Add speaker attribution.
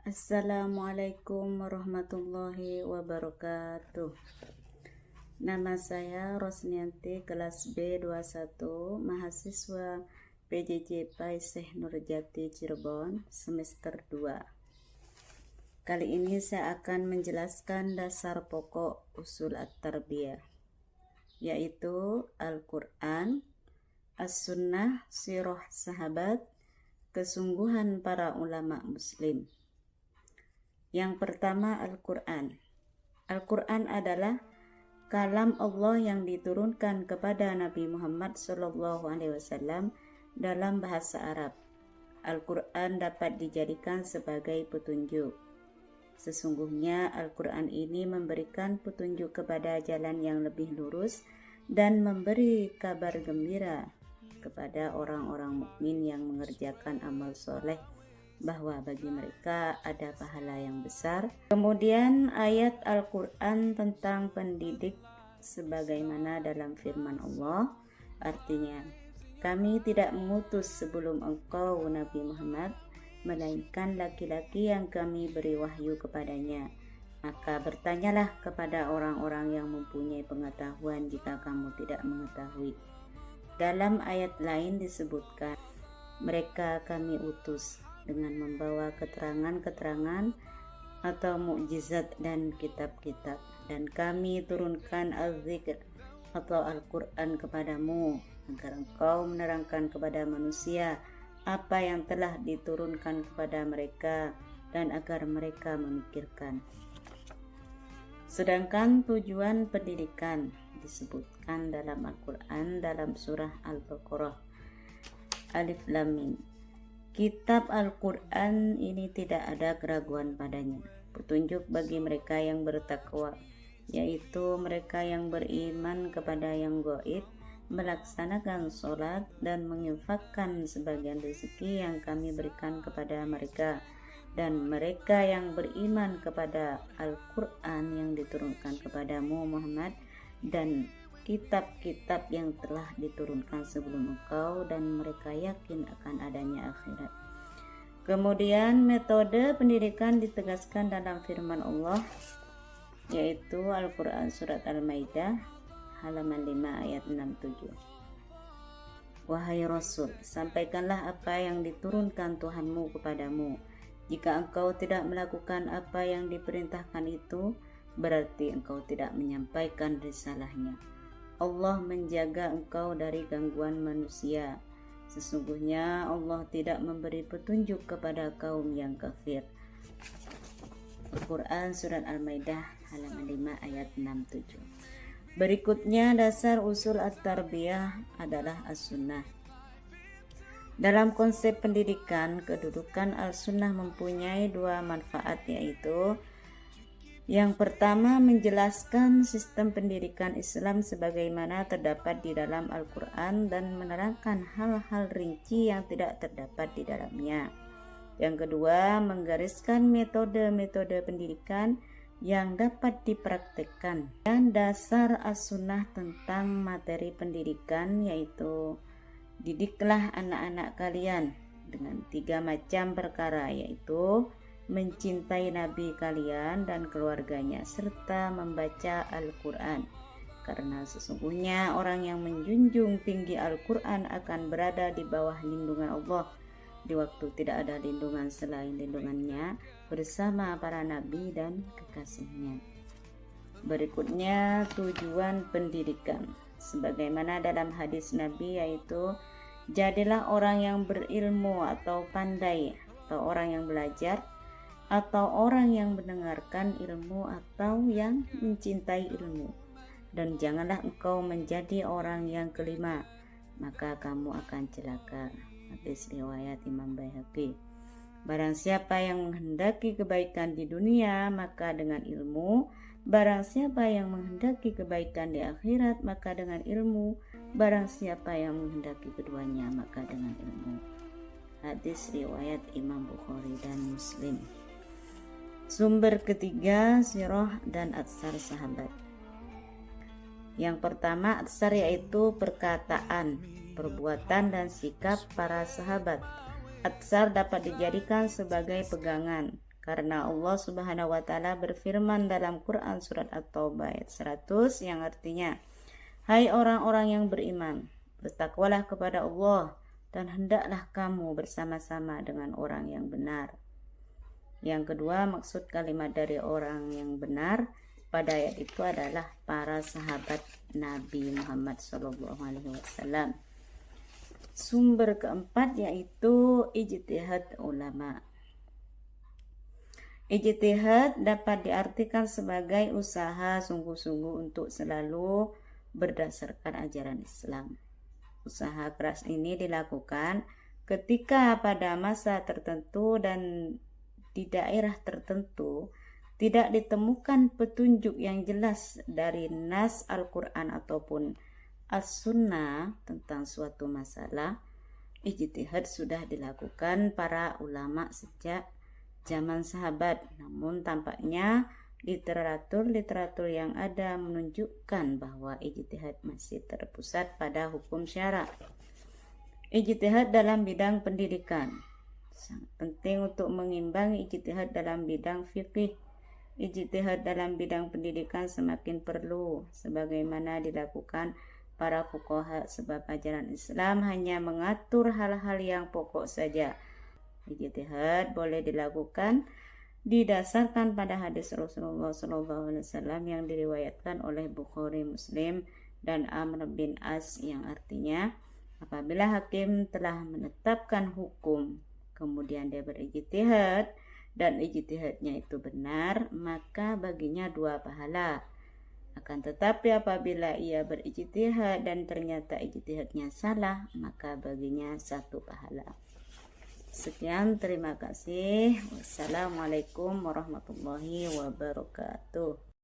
Speaker 1: Assalamualaikum warahmatullahi wabarakatuh. Nama saya Rosnianti, kelas B21, mahasiswa PJJ Paiseh Nurjati Cirebon, semester 2. Kali ini saya akan menjelaskan dasar pokok usul at-tarbiyah, yaitu Al-Quran, As-Sunnah, Sirah Sahabat, kesungguhan para ulama muslim. Yang pertama, Al-Quran. Al-Quran adalah kalam Allah yang diturunkan kepada Nabi Muhammad SAW dalam bahasa Arab. Al-Quran dapat dijadikan sebagai petunjuk. Sesungguhnya Al-Quran ini memberikan petunjuk kepada jalan yang lebih lurus dan memberi kabar gembira kepada orang-orang mukmin yang mengerjakan amal soleh, bahwa bagi mereka ada pahala yang besar. Kemudian ayat Al-Quran tentang pendidik sebagaimana dalam firman Allah, artinya, kami tidak mengutus sebelum engkau Nabi Muhammad, melainkan laki-laki yang kami beri wahyu kepadanya. Maka bertanyalah kepada orang-orang yang mempunyai pengetahuan jika kamu tidak mengetahui. Dalam ayat lain disebutkan, mereka kami utus dengan membawa keterangan-keterangan atau mukjizat dan kitab-kitab, dan kami turunkan al-zikr atau Al-Quran kepadamu agar engkau menerangkan kepada manusia apa yang telah diturunkan kepada mereka dan agar mereka memikirkan. Sedangkan tujuan pendidikan disebutkan dalam Al-Quran dalam surah Al-Baqarah Alif Lam Mim. Kitab Al-Quran ini tidak ada keraguan padanya, petunjuk bagi mereka yang bertakwa, yaitu mereka yang beriman kepada yang gaib, melaksanakan sholat dan menginfakkan sebagian rezeki yang kami berikan kepada mereka, dan mereka yang beriman kepada Al-Quran yang diturunkan kepadamu Muhammad dan kitab-kitab yang telah diturunkan sebelum engkau, dan mereka yakin akan adanya akhirat. Kemudian metode pendidikan ditegaskan dalam firman Allah, yaitu Al-Quran surat Al-Maidah halaman 5 ayat 67. Wahai Rasul, sampaikanlah apa yang diturunkan Tuhanmu kepadamu. Jika engkau tidak melakukan apa yang diperintahkan itu, berarti engkau tidak menyampaikan risalahnya. Allah menjaga engkau dari gangguan manusia. Sesungguhnya Allah tidak memberi petunjuk kepada kaum yang kafir. Al-Quran surat Al-Maidah halaman 5 ayat 67. Berikutnya dasar usul at-tarbiyah adalah As-Sunnah. Dalam konsep pendidikan, kedudukan Al-Sunnah mempunyai dua manfaat, yaitu yang pertama, menjelaskan sistem pendidikan Islam sebagaimana terdapat di dalam Al-Quran dan menerangkan hal-hal rinci yang tidak terdapat di dalamnya. Yang kedua, menggariskan metode-metode pendidikan yang dapat dipraktekkan. Dan dasar As-Sunnah tentang materi pendidikan yaitu, didiklah anak-anak kalian dengan 3 macam perkara, yaitu mencintai Nabi kalian dan keluarganya, serta membaca Al-Quran. Karena sesungguhnya orang yang menjunjung tinggi Al-Quran akan berada di bawah lindungan Allah di waktu tidak ada lindungan selain lindungannya, bersama para nabi dan kekasihnya. Berikutnya tujuan pendidikan, sebagaimana dalam hadis Nabi, yaitu jadilah orang yang berilmu atau pandai, atau orang yang belajar, atau orang yang mendengarkan ilmu, atau yang mencintai ilmu. Dan janganlah engkau menjadi orang yang kelima, maka kamu akan celaka. Hadis riwayat Imam Baihaqi. Barang siapa yang menghendaki kebaikan di dunia, maka dengan ilmu. Barang siapa yang menghendaki kebaikan di akhirat, maka dengan ilmu. Barang siapa yang menghendaki keduanya, maka dengan ilmu. Hadis riwayat Imam Bukhari dan Muslim. Sumber ketiga, sirah dan atsar sahabat. Yang pertama, atsar yaitu perkataan, perbuatan dan sikap para sahabat. Atsar dapat dijadikan sebagai pegangan Karena Allah Subhanahu wa taala berfirman dalam Quran surat At-Taubah ayat 100 yang artinya, "Hai orang-orang yang beriman, bertakwalah kepada Allah dan hendaklah kamu bersama-sama dengan orang yang benar." Yang kedua, maksud kalimat dari orang yang benar pada ayat itu adalah para sahabat Nabi Muhammad SAW. Sumber keempat yaitu ijtihad ulama. Ijtihad dapat diartikan sebagai usaha sungguh-sungguh untuk selalu berdasarkan ajaran Islam. Usaha keras ini dilakukan ketika pada masa tertentu dan di daerah tertentu tidak ditemukan petunjuk yang jelas dari nas Al-Quran ataupun As-Sunnah tentang suatu masalah. Ijtihad sudah dilakukan para ulama sejak zaman sahabat, namun tampaknya literatur yang ada menunjukkan bahwa ijtihad masih terpusat pada hukum syara. Ijtihad dalam bidang pendidikan sangat penting untuk mengimbangi ijtihad dalam bidang fikih. Ijtihad dalam bidang pendidikan semakin perlu sebagaimana dilakukan para fuqaha, sebab ajaran Islam hanya mengatur hal-hal yang pokok saja. Ijtihad boleh dilakukan didasarkan pada hadis Rasulullah SAW yang diriwayatkan oleh Bukhari, Muslim, dan Amr bin As yang artinya, apabila hakim telah menetapkan hukum kemudian dia berijtihad dan ijtihadnya itu benar, maka baginya 2 pahala. Akan tetapi apabila ia berijtihad dan ternyata ijtihadnya salah, maka baginya 1 pahala. Sekian, terima kasih. Wassalamualaikum warahmatullahi wabarakatuh.